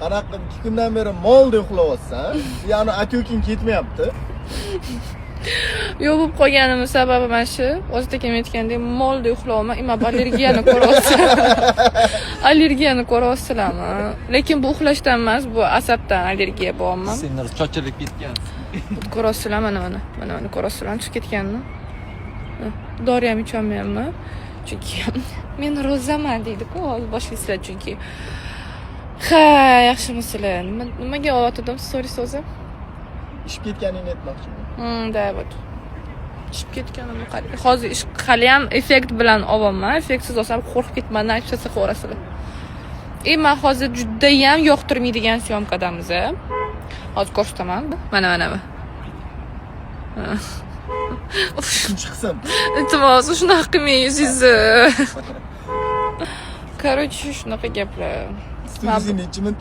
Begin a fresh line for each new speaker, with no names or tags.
Qanaqa 2 kundan beri molda uxlayapsan? Ya'ni aka-uking ketmayapti.
Yo'q bo'lib qolganimning sababi mana shu. O'zbekam aytgandek, molda uxlayapman, imma allergiyani ko'ryapsiz. Allergiyani ko'ryapsizlarmi? Lekin bu uxlashdan emas, bu asabdan allergiya bo'lyapman.
Senlar chochilib ketgansiz.
Ko'ryapsizlar, mana ko'ryapsizlar, chiqib ketganmi? Dori ham icholmayapman. Chunki men ro'zaman deydi-ku, hozir boshlaysiz chunki. Ha, yaxshimisizlar? Nimaga olyotdim stories o'zi?
Ishib ketganingni aytmoqchiman.
Da, вот. Ishib ketganimni qarang. Hozir ish hali ham effekt bilan olyapman. Effektsiz olsam qo'rqib ketmandan aytib qo'yasizlar. Men hozir juda ham yoqtirmaydigan syomkadamiz. Hozir ko'rsataman. Mana.
Chiqsin.
Iltimos, shunaqa qilmang yuzingizni. Короче, shunaqa gaplar.
Sizning necha minut